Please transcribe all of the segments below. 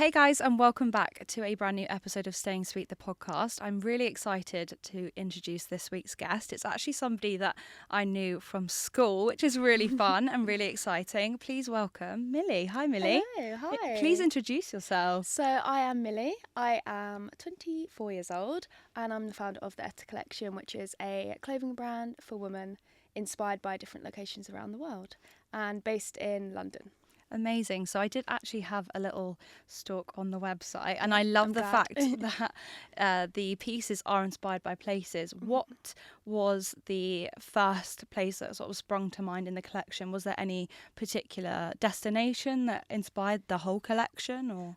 Hey guys, and welcome back to a brand new episode of Staying Sweet, the podcast. I'm really excited to introduce this week's guest. It's actually somebody that I knew from school, which is really fun and really exciting. Please welcome Millie. Hi, Millie. Hello, hi. Please introduce yourself. So I am Millie. I am 24 years old and I'm the founder of the Etta Collection, which is a clothing brand for women inspired by different locations around the world and based in London. Amazing. So I did actually have a little stalk on the website, and I love the fact that the pieces are inspired by places. What was the first place that sort of sprung to mind in the collection? Was there any particular destination that inspired the whole collection, or?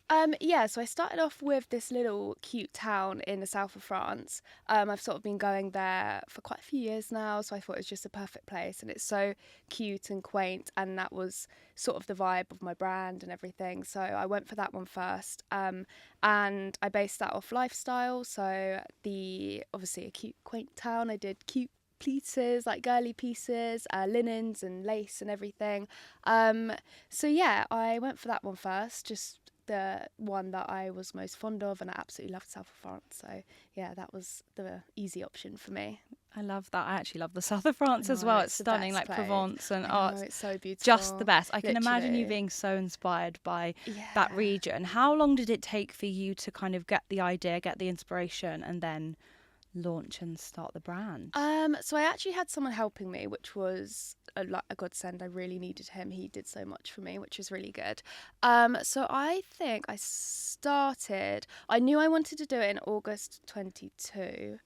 So I started off with this little cute town in the south of France. I've sort of been going there for quite a few years now, so I thought it was just a perfect place, and it's so cute and quaint, and that was sort of the vibe of my brand and everything. So I went for that one first, and I based that off lifestyle. So obviously a cute, quaint town. I did cute pieces, like girly pieces, linens and lace and everything. So yeah, I went for that one first, just the one that I was most fond of, and I absolutely loved south of France. So yeah, that was the easy option for me. I love that. I actually love the south of France as well. It's stunning, like place. Provence and It's so beautiful. Just the best. I can Literally. imagine you being so inspired by that region. How long did it take for you to kind of get the idea, get the inspiration, and then launch and start the brand? So I actually had someone helping me, which was a godsend. I really needed him. He did so much for me, which was really good. So I think I knew I wanted to do it in August 22.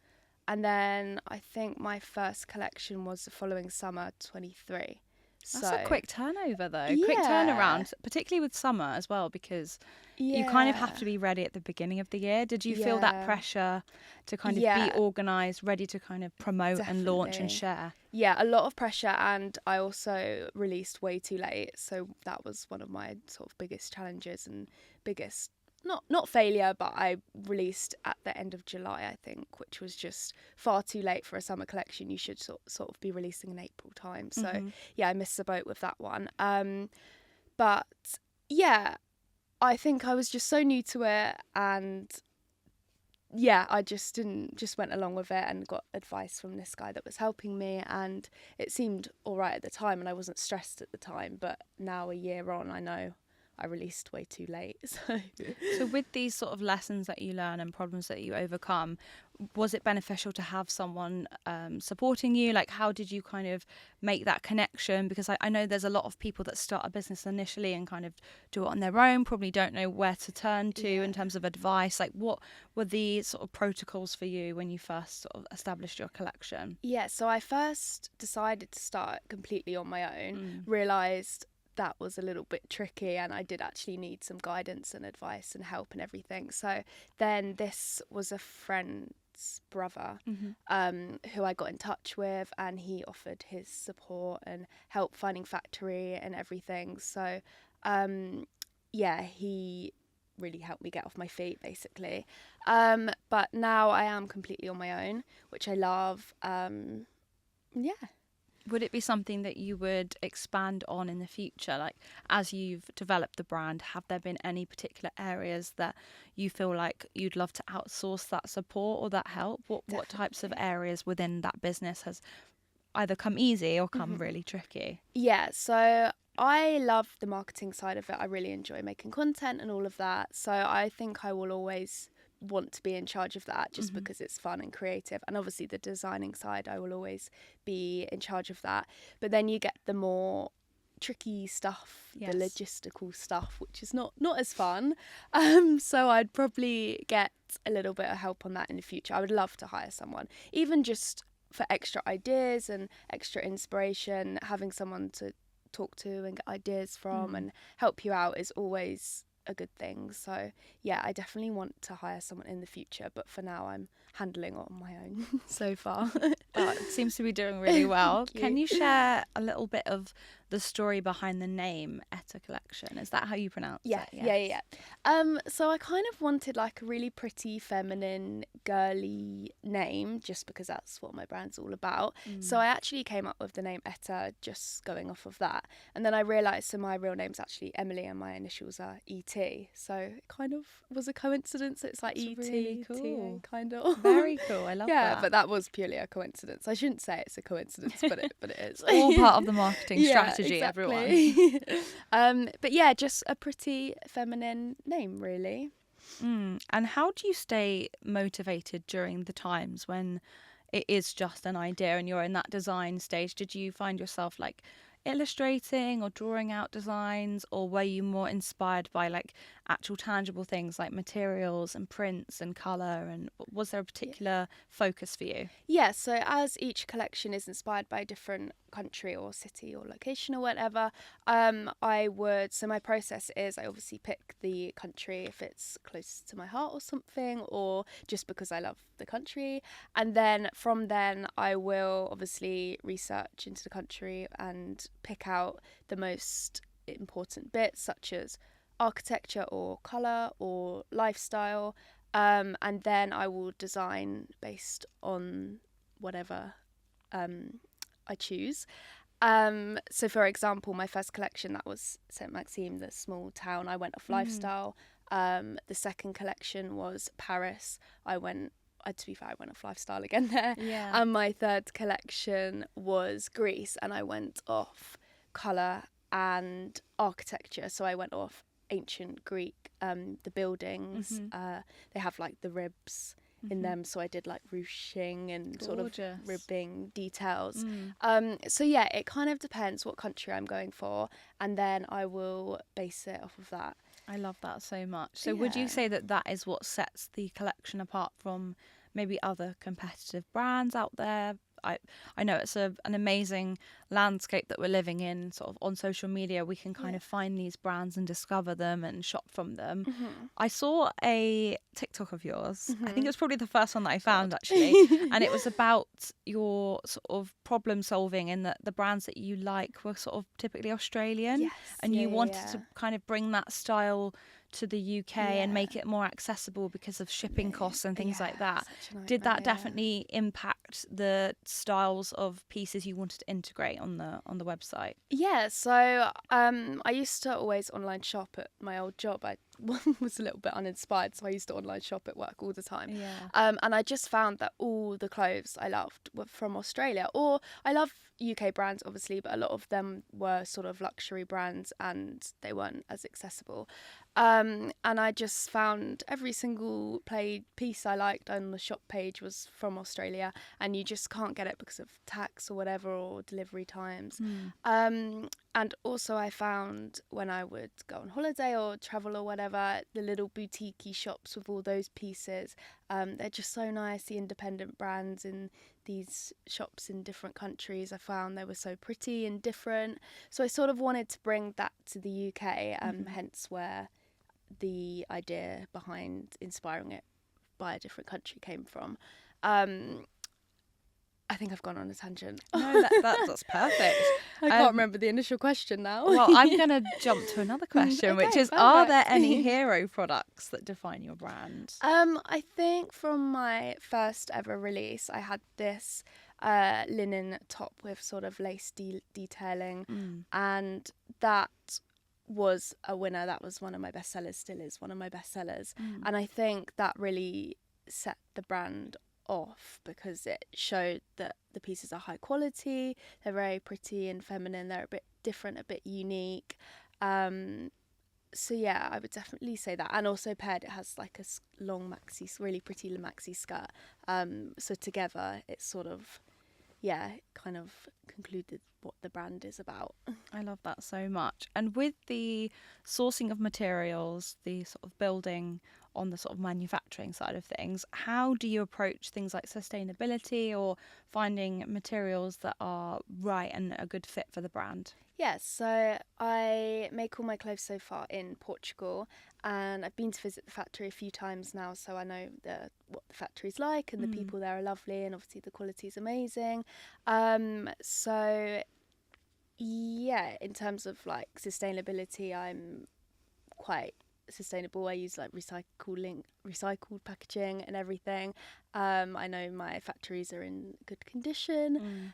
And then I think my first collection was the following summer, 23. That's a quick turnover, though. Yeah. Quick turnaround, particularly with summer as well, because you kind of have to be ready at the beginning of the year. Did you feel that pressure to kind of be organised, ready to kind of promote and launch and share? Yeah, a lot of pressure, and I also released way too late. So that was one of my sort of biggest challenges and biggest not failure, but I released at the end of July, I think, which was just far too late for a summer collection. You should sort of be releasing in April time. So yeah, I missed the boat with that one. But yeah, I think I was just so new to it, and yeah, I just went along with it and got advice from this guy that was helping me, and it seemed all right at the time, and I wasn't stressed at the time. But now, a year on, I know I released way too late. So with these sort of lessons that you learn and problems that you overcome, was it beneficial to have someone supporting you? Like, how did you kind of make that connection? Because I know there's a lot of people that start a business initially and kind of do it on their own, probably don't know where to turn to in terms of advice. Like, what were the sort of protocols for you when you first sort of established your collection? Yeah, so I first decided to start completely on my own, realised that was a little bit tricky, and I did actually need some guidance and advice and help and everything. So then this was a friend's brother who I got in touch with, and he offered his support and help finding factory and everything. So yeah, he really helped me get off my feet, basically. But now I am completely on my own, which I love. Yeah. Would it be something that you would expand on in the future? Like, as you've developed the brand, have there been any particular areas that you feel like you'd love to outsource that support or that help? What types of areas within that business has either come easy or come really tricky? Yeah, so I love the marketing side of it. I really enjoy making content and all of that. So I think I will always want to be in charge of that, just because it's fun and creative. And obviously the designing side, I will always be in charge of that. But then you get the more tricky stuff, the logistical stuff, which is not as fun. So I'd probably get a little bit of help on that in the future. I would love to hire someone, even just for extra ideas and extra inspiration. Having someone to talk to and get ideas from and help you out is always a good thing. So yeah, I definitely want to hire someone in the future, but for now I'm handling it on my own so far. Well, it seems to be doing really well. Can you share a little bit of the story behind the name Etta Collection. Is that how you pronounce Yeah, it? yeah. So I kind of wanted like a really pretty, feminine, girly name, just because that's what my brand's all about. So I actually came up with the name Etta just going off of that. And then I realised, so my real name's actually Emily and my initials are E.T. So it kind of was a coincidence. It's like E.T. Really cool. kind of. Very cool. I love that. Yeah, but that was purely a coincidence. I shouldn't say it's a coincidence, but it is. All part of the marketing strategy, exactly. Everyone. But yeah, just a pretty feminine name, really. And how do you stay motivated during the times when it is just an idea and you're in that design stage? Did you find yourself like illustrating or drawing out designs, or were you more inspired by like actual tangible things like materials and prints and colour, and was there a particular focus for you? Yeah, so as each collection is inspired by a different country or city or location or whatever, so my process is I obviously pick the country if it's close to my heart or something, or just because I love the country, and then from then I will obviously research into the country and pick out the most important bits, such as architecture or colour or lifestyle, and then I will design based on whatever I choose. So for example, my first collection, that was Saint Maxime, the small town. I went off lifestyle. The second collection was Paris. To be fair, I went off lifestyle again there. Yeah. And my third collection was Greece, and I went off colour and architecture. So I went off ancient Greek, the buildings. They have like the ribs in them, so I did like ruching and Gorgeous. sort of ribbing details. So yeah, it kind of depends what country I'm going for, and then I will base it off of that. I love that so much. So would you say that that is what sets the collection apart from maybe other competitive brands out there? I know it's an amazing landscape that we're living in. Sort of on social media, we can kind of find these brands and discover them and shop from them. I saw a TikTok of yours. I think it was probably the first one that I found actually, and it was about your sort of problem solving, and that the brands that you like were sort of typically Australian, and you wanted to kind of bring that style to the UK and make it more accessible because of shipping costs and things like that. Did that definitely impact the styles of pieces you wanted to integrate on the website? Yeah, so I used to always online shop at my old job. I was a little bit uninspired, so I used to online shop at work all the time. And I just found that all the clothes I loved were from Australia. Or I love UK brands, obviously, but a lot of them were sort of luxury brands and they weren't as accessible. And I just found every single piece I liked on the shop page was from Australia, and you just can't get it because of tax or whatever, or delivery times. And also I found when I would go on holiday or travel or whatever, the little boutique-y shops with all those pieces, they're just so nice. The independent brands in these shops in different countries, I found they were so pretty and different. So I sort of wanted to bring that to the UK, hence where the idea behind inspiring it by a different country came from. I think I've gone on a tangent. No, that's perfect. I can't remember the initial question now. Well, I'm going to jump to another question, which is, are there any hero products that define your brand? I think from my first ever release, I had this linen top with sort of lace detailing, and that was a winner. That was one of my best sellers, still is one of my best sellers. And I think that really set the brand off because it showed that the pieces are high quality, they're very pretty and feminine, they're a bit different, a bit unique. So yeah, I would definitely say that. And also paired, it has like a long maxi, really pretty maxi skirt. So together it's sort of, kind of concluded what the brand is about. I love that so much. And with the sourcing of materials, the sort of building on the sort of manufacturing side of things, how do you approach things like sustainability or finding materials that are right and a good fit for the brand? Yes, so I make all my clothes so far in Portugal, and I've been to visit the factory a few times now, so I know what the factory's like, and the people there are lovely, and obviously the quality is amazing. So Yeah, in terms of like sustainability, I'm quite sustainable. I use like recycled packaging and everything. I know my factories are in good condition.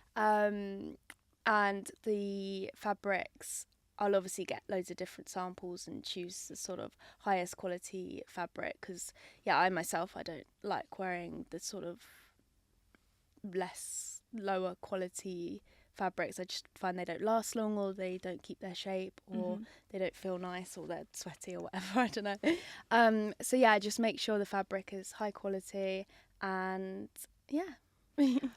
And the fabrics, I'll obviously get loads of different samples and choose the sort of highest quality fabric, because I myself, I don't like wearing the sort of lower quality fabrics. I just find they don't last long, or they don't keep their shape, or they don't feel nice, or they're sweaty or whatever. I don't know. So I just make sure the fabric is high quality, and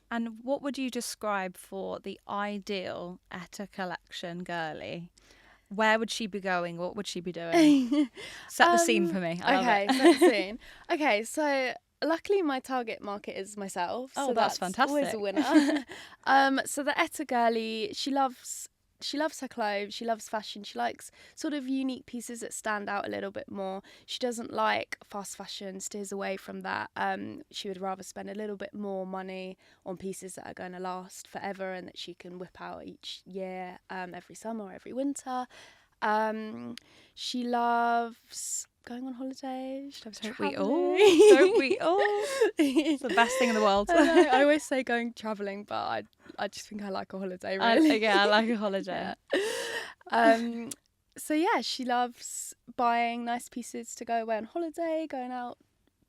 And what would you describe for the ideal Etta Collection girly? Where would she be going? What would she be doing? Set the scene for me. I love it. Set the scene. Okay, so luckily my target market is myself. Oh, so that's fantastic. Always a winner. So the Etta girly, she loves her clothes, she loves fashion, she likes sort of unique pieces that stand out a little bit more. She doesn't like fast fashion, steers away from that. She would rather spend a little bit more money on pieces that are going to last forever and that she can whip out each year, every summer or every winter. She loves going on holiday. She loves traveling. Don't we all? It's the best thing in the world. I always say going traveling, but I just think I like a holiday, really. I like a holiday. So she loves buying nice pieces to go away on holiday, going out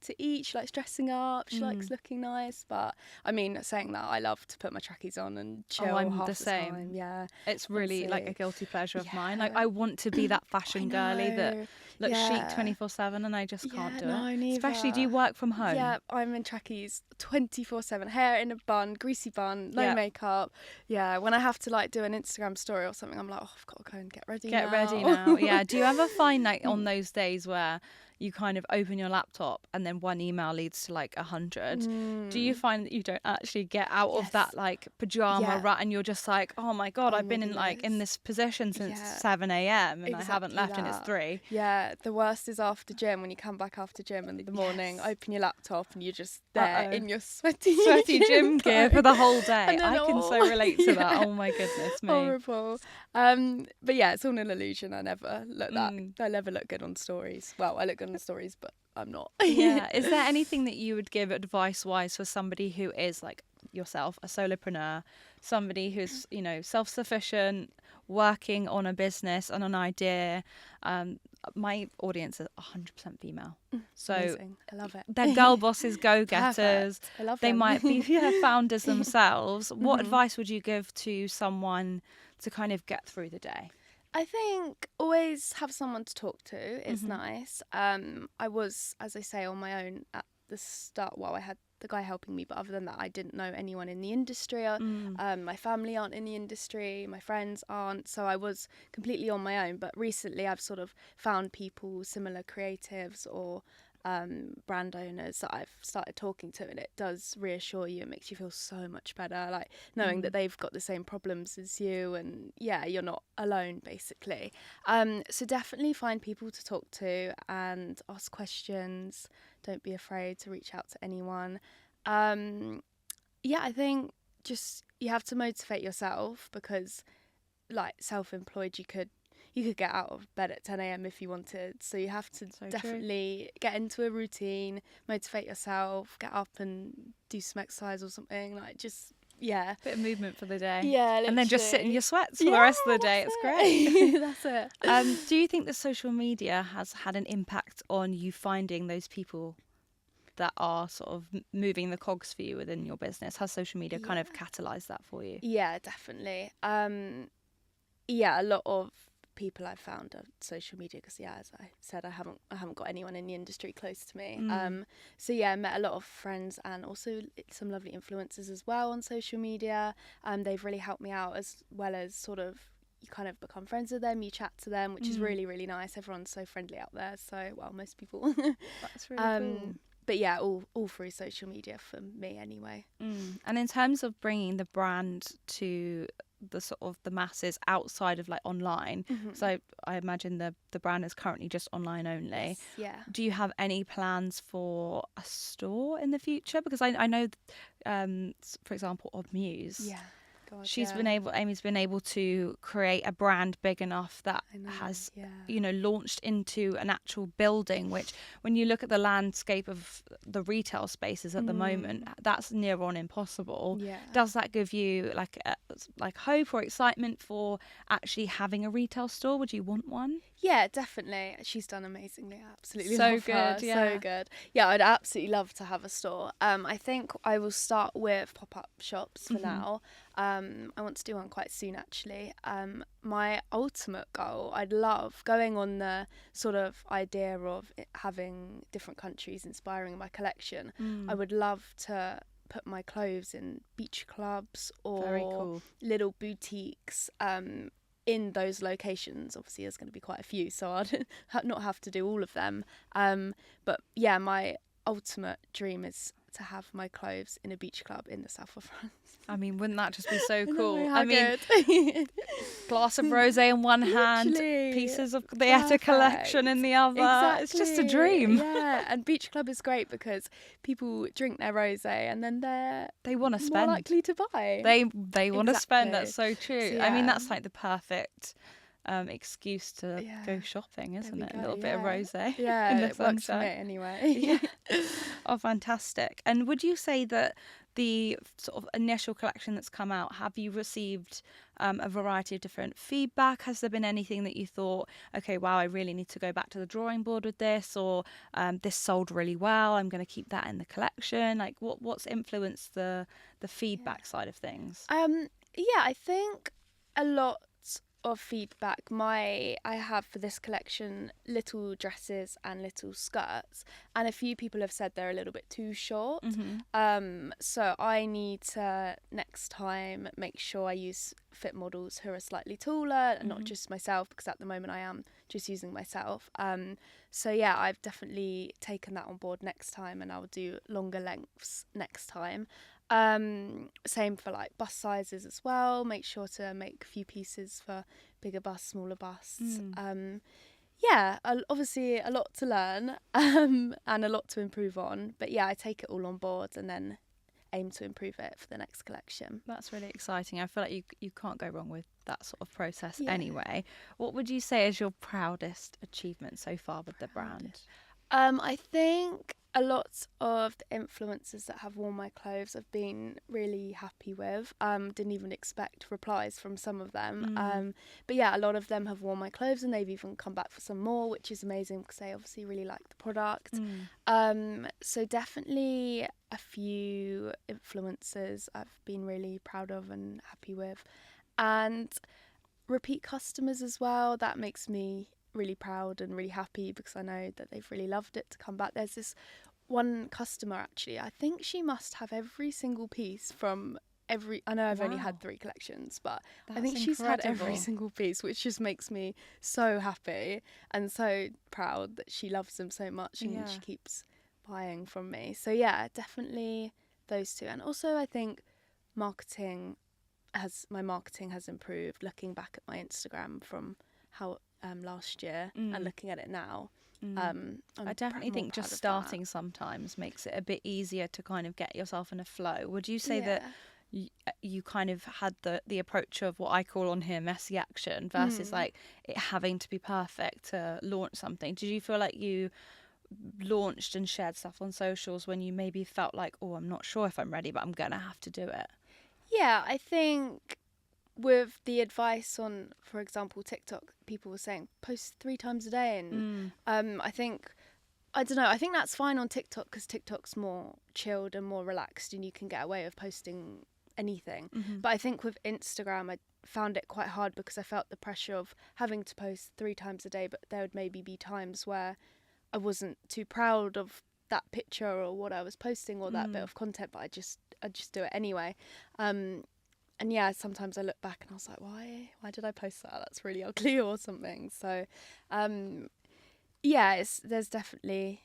to eat. She likes dressing up. She likes looking nice. But I mean, saying that, I love to put my trackies on and chill. I'm half the same. time. Yeah, it's really like a guilty pleasure of mine. Like, I want to be that fashion girly that looks chic 24/7, and I just can't do it. Neither. Especially, do you work from home? Yeah, I'm in trackies 24/7. Hair in a bun, greasy bun, no makeup. Yeah, when I have to like do an Instagram story or something, I'm like, oh, I've got to go and get ready now. Yeah. Do you ever find like on those days where you kind of open your laptop and then one email leads to like 100? Do you find that you don't actually get out of that like pajama rut, and you're just like, oh my God, I've been in this position since 7 a.m. and I haven't left and it's 3? Yeah, the worst is after gym, when you come back after gym in the morning, open your laptop and you're just there in your sweaty gym gear for the whole day. I can so relate to that. Oh my goodness me. Horrible. But it's all an illusion. I never look that. I never look good on stories. Well, I look good on stories, but I'm not. Is there anything that you would give advice wise for somebody who is like yourself, a solopreneur, somebody who's self-sufficient, working on a business and an idea? My audience is 100% female, so amazing. I love it. They're girl bosses, go-getters. I love they them. might be founders themselves. What advice would you give to someone to kind of get through the day? I think always have someone to talk to is nice. I was, as I say, on my own at the start. Well, I had the guy helping me, but other than that, I didn't know anyone in the industry. My family aren't in the industry, my friends aren't, so I was completely on my own. But recently I've sort of found people, similar creatives or brand owners that I've started talking to, and it does reassure you. It makes you feel so much better, like knowing that they've got the same problems as you, and you're not alone basically. So definitely find people to talk to and ask questions. Don't be afraid to reach out to anyone. I think just you have to motivate yourself, because like self-employed, you could get out of bed at 10 a.m. if you wanted. So you have to definitely get into a routine, motivate yourself, get up and do some exercise or something. Like just, bit of movement for the day. Yeah, literally. And then just sit in your sweats for the rest of the day. It's great. That's it. Do you think that social media has had an impact on you finding those people that are sort of moving the cogs for you within your business? Has social media kind of catalysed that for you? Yeah, definitely. A lot of people I've found on social media, because as I said, I haven't got anyone in the industry close to me. I met a lot of friends and also some lovely influencers as well on social media. They've really helped me out, as well as sort of you kind of become friends with them, you chat to them, which is really, really nice. Everyone's so friendly out there, so most people. That's really cool. But all through social media for me anyway. And in terms of bringing the brand to the sort of the masses outside of like online, so I imagine the brand is currently just online only. Yes, yeah. Do you have any plans for a store in the future? Because I know, for example, Odd Muse. Yeah. God, she's yeah. been able, Amy's been able to create a brand big enough that I know, has, yeah. you know, launched into an actual building, which when you look at the landscape of the retail spaces at the moment, that's near on impossible. Yeah. Does that give you like hope or excitement for actually having a retail store? Would you want one? Yeah, definitely. She's done amazingly. I absolutely So love her. good, yeah. So good. Yeah, I'd absolutely love to have a store. I think I will start with pop-up shops for now. I want to do one quite soon, actually. My ultimate goal, I'd love going on the sort of idea of having different countries inspiring my collection. I would love to put my clothes in beach clubs Very or cool. little boutiques in those locations. Obviously there's going to be quite a few, so I'd not have to do all of them, but yeah, my ultimate dream is to have my clothes in a beach club in the south of France. I mean, wouldn't that just be so cool? I know, I mean, good. glass of rosé in one hand, Literally. pieces of the Etta Collection in the other. Exactly. It's just a dream. Yeah, and beach club is great because people drink their rosé and then They want to more spend. likely to buy. They want to spend. That's Exactly. so true. So, I mean, yeah. that's like the perfect excuse to Yeah. go shopping, isn't There it? we A go, little bit of yeah. rosé. Yeah, in the it works for me sunshine. anyway. Yeah. Oh, fantastic. And would you say that the sort of initial collection that's come out, have you received a variety of different feedback? Has there been anything that you thought, okay, wow, I really need to go back to the drawing board with this, or this sold really well, I'm going to keep that in the collection? Like, what's influenced the feedback side of things? Yeah, I think a lot of feedback I have for this collection little dresses and little skirts, and a few people have said they're a little bit too short. So I need to next time make sure I use fit models who are slightly taller and not just myself, because at the moment I am just using myself. So yeah, I've definitely taken that on board next time, and I'll do longer lengths next time. Same for like bust sizes as well. Make sure to make a few pieces for bigger busts, smaller busts. Yeah, obviously a lot to learn and a lot to improve on. But yeah, I take it all on board and then aim to improve it for the next collection. That's really exciting. I feel like you can't go wrong with that sort of process Yeah. anyway. What would you say is your proudest achievement so far with the brand? I think a lot of the influencers that have worn my clothes I've been really happy with. Didn't even expect replies from some of them. But yeah, a lot of them have worn my clothes and they've even come back for some more, which is amazing because they obviously really like the product. So definitely a few influencers I've been really proud of and happy with. And repeat customers as well. That makes me really proud and really happy because I know that they've really loved it to come back. There's this one customer actually, I think she must have every single piece from I know I've only had 3 collections, but I think she's had every single piece, which just makes me so happy and so proud that she loves them so much and she keeps buying from me. So yeah, definitely those 2. And also I think my marketing has improved, looking back at my Instagram from how last year and looking at it now. I definitely think just starting sometimes makes it a bit easier to kind of get yourself in a flow. Would you say that you kind of had the approach of what I call on here messy action versus like it having to be perfect to launch something? Did you feel like you launched and shared stuff on socials when you maybe felt like, oh, I'm not sure if I'm ready, but I'm gonna have to do it? Yeah, I think with the advice on, for example, TikTok, people were saying post 3 times a day, and I think that's fine on TikTok because TikTok's more chilled and more relaxed, and you can get away with posting anything. But I think with Instagram, I found it quite hard because I felt the pressure of having to post 3 times a day, but there would maybe be times where I wasn't too proud of that picture or what I was posting or that bit of content, but I just do it anyway. And yeah, sometimes I look back and I was like, why did I post that? That's really ugly or something. So yeah, there's definitely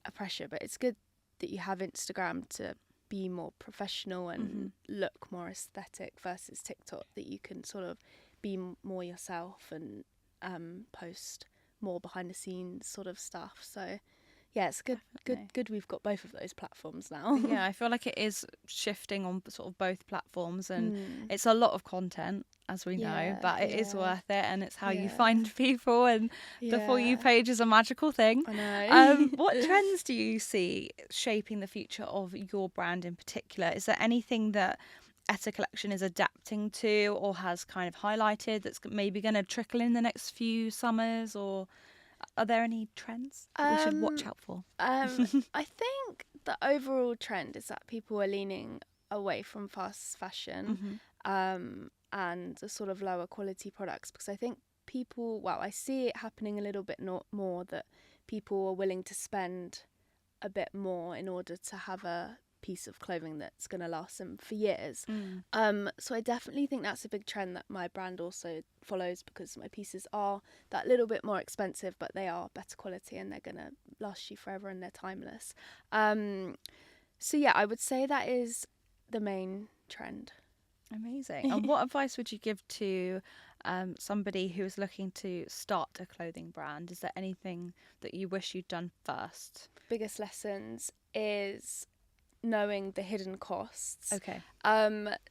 a pressure, but it's good that you have Instagram to be more professional and look more aesthetic versus TikTok, that you can sort of be more yourself and post more behind the scenes sort of stuff. So Yeah, it's Definitely. good we've got both of those platforms now. Yeah, I feel like it is shifting on sort of both platforms, and Mm. it's a lot of content, as we know, Yeah, but it is yeah, worth it, and it's how you yeah, find people, and the For You yeah. page is a magical thing. I know. What trends do you see shaping the future of your brand in particular? Is there anything that Etta Collection is adapting to or has kind of highlighted that's maybe going to trickle in the next few summers, or are there any trends that we should watch Um, out for? I think the overall trend is that people are leaning away from fast fashion, Hmm. and the sort of lower quality products, because I think people, well, I see it happening a little bit more that people are willing to spend a bit more in order to have a piece of clothing that's going to last them for years. Mm. So I definitely think that's a big trend that my brand also follows, because my pieces are that little bit more expensive, but they are better quality and they're going to last you forever and they're timeless. So yeah, I would say that is the main trend. Amazing. And what advice would you give to somebody who is looking to start a clothing brand? Is there anything that you wish you'd done first? Biggest lessons is knowing the hidden costs. Okay.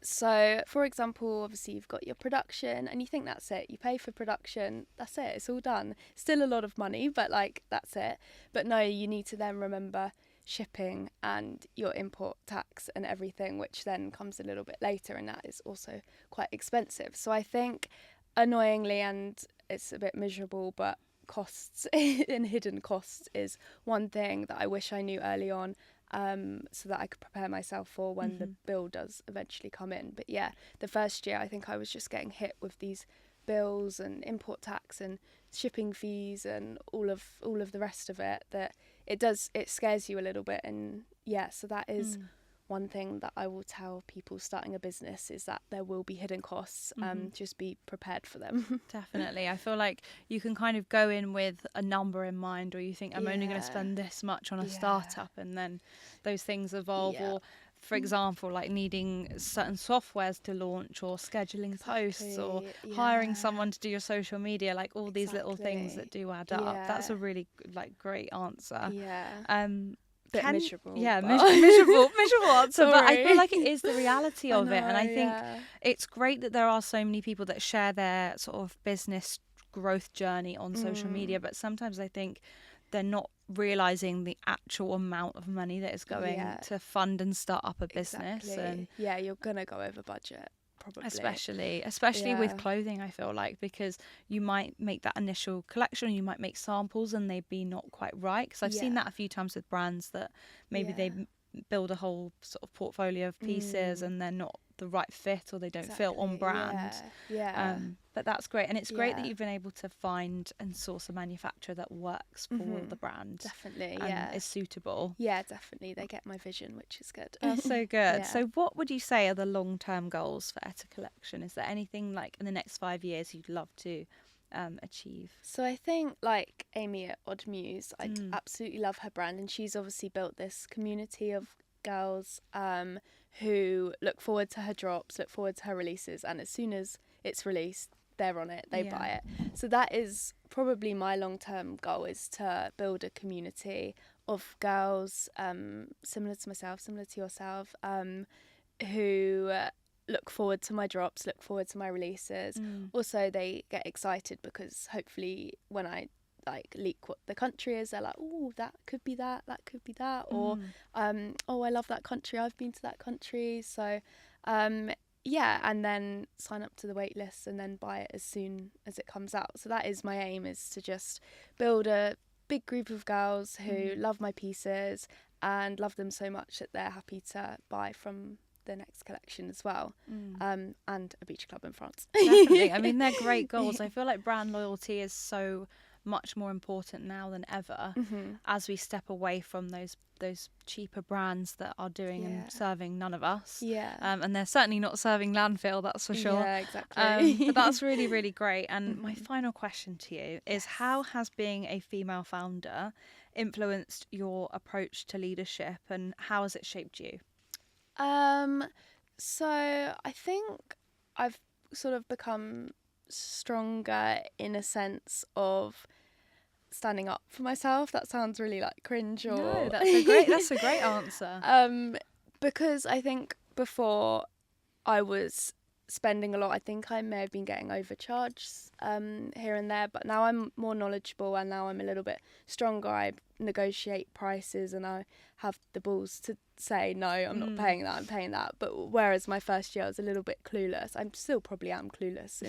So for example, obviously you've got your production and you think that's it. You pay for production, that's it, it's all done. Still a lot of money, but like that's it. But no, you need to then remember shipping and your import tax and everything, which then comes a little bit later, and that is also quite expensive. So I think, annoyingly, and it's a bit miserable, but costs and hidden costs is one thing that I wish I knew early on, so that I could prepare myself for when the bill does eventually come in. But yeah, the first year I think I was just getting hit with these bills and import tax and shipping fees and all of the rest of it, that it scares you a little bit. And yeah, so that is one thing that I will tell people starting a business, is that there will be hidden costs. Just be prepared for them. Definitely. I feel like you can kind of go in with a number in mind, or you think I'm only going to Yeah. spend this much on a Yeah. startup, and then those things evolve. Yeah. Or, for example, like needing certain softwares to launch, or scheduling posts, or Exactly. hiring Yeah. someone to do your social media, like all these little things that Exactly. do add up. That's Yeah. a really like great answer. Yeah. Um, Bit miserable. yeah, but- miserable answer, but I feel Sorry. like it is the reality I of it, and know, I think yeah. it's great that there are so many people that share their sort of business growth journey on social media, but sometimes I think they're not realizing the actual amount of money that is going Yeah. to fund and start up a business. Exactly. And Yeah, you're gonna go over budget, probably. especially with Yeah. clothing, I feel like, because you might make that initial collection, you might make samples and they be not quite right, because I've seen Yeah. that a few times with brands, that maybe Yeah. they build a whole sort of portfolio of pieces and they're not the right fit, or they don't feel on Exactly. brand. Yeah. But that's great, and it's great that Yeah. you've been able to find and source a manufacturer that works for the brand Definitely. and Yeah. is suitable. Yeah, definitely. They get my vision, which is good. That's so good. Yeah. So what would you say are the long-term goals for Etta Collection? Is there anything like in the next 5 years you'd love to achieve? So I think, like Amy at Odd Muse, I absolutely love her brand, and she's obviously built this community of girls who look forward to her drops, look forward to her releases, and as soon as it's released, they're on it, they buy it. So that is probably my long-term goal, is to build a community of girls similar to myself, similar to yourself, who look forward to my drops, look forward to my releases. Also, they get excited because hopefully when I like leak what the country is, they're like, oh, that could be that could be that, or oh, I love that country, I've been to that country. So yeah, and then sign up to the wait list and then buy it as soon as it comes out. So that is my aim, is to just build a big group of girls who love my pieces and love them so much that they're happy to buy from the next collection as well, and a beach club in France. Definitely. I mean, they're great goals. I feel like brand loyalty is so much more important now than ever, as we step away from those cheaper brands that are doing and serving none of us. And they're certainly not serving landfill, that's for sure. Yeah, exactly. But that's really, really great. And my final question to you is, how has being a female founder influenced your approach to leadership, and how has it shaped you? So I think I've sort of become stronger in a sense of standing up for myself. That sounds really like cringe, or No, that's a great answer. Because I think before I was spending a lot. I think I may have been getting overcharged here and there, but now I'm more knowledgeable and now I'm a little bit stronger. I negotiate prices and I have the balls to say, no, I'm not paying that, I'm paying that. But whereas my first year I was a little bit clueless. I'm still probably am clueless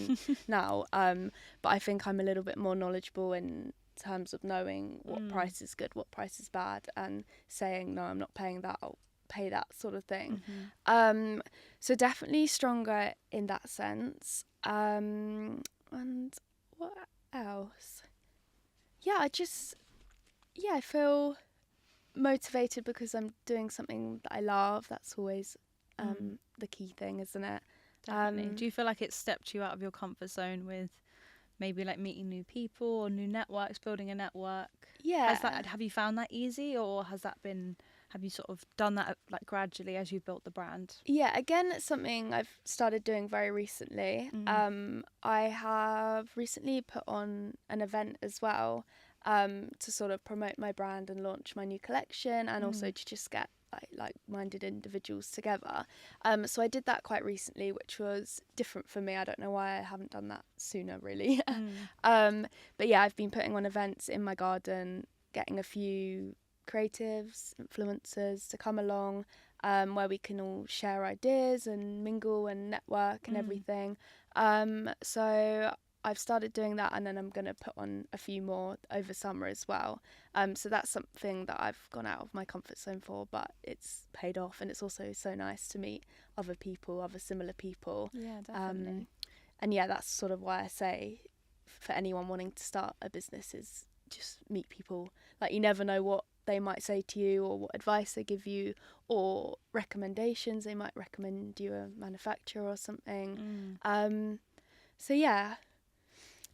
now, but I think I'm a little bit more knowledgeable in terms of knowing what price is good, what price is bad, and saying, no, I'm not paying that, I'll pay that, sort of thing. So definitely stronger in that sense. And what else? I feel motivated because I'm doing something that I love. That's always the key thing, isn't it? Definitely. Do you feel like it's stepped you out of your comfort zone with maybe like meeting new people or new networks, building a network? Yeah. Have you found that easy, or have you sort of done that like gradually as you built the brand? Yeah, again, it's something I've started doing very recently. I have recently put on an event as well, to sort of promote my brand and launch my new collection, and also to just get like-minded individuals together. So I did that quite recently, which was different for me. I don't know why I haven't done that sooner, really. But yeah, I've been putting on events in my garden, getting a few creatives, influencers to come along, where we can all share ideas and mingle and network and everything. So I've started doing that, and then I'm going to put on a few more over summer as well. So that's something that I've gone out of my comfort zone for, but it's paid off, and it's also so nice to meet other people, other similar people. Yeah, definitely. And yeah, that's sort of why I say for anyone wanting to start a business is just meet people. Like, you never know what they might say to you, or what advice they give you, or recommendations. They might recommend you a manufacturer or something. So yeah.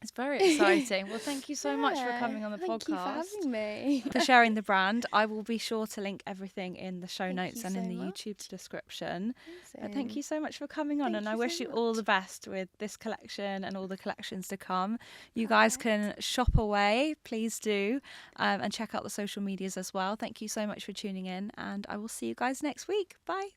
It's very exciting. Well, thank you so much for coming on the podcast. Thank you for having me. For sharing the brand. I will be sure to link everything in the show Thank notes you and so in the much. YouTube description. But thank Amazing. you so much for coming on, Thank and I you wish so you all much. the best with this collection and all the collections to come. You guys can shop away, please do, and check out the social medias as well. Thank you so much for tuning in, and I will see you guys next week. Bye.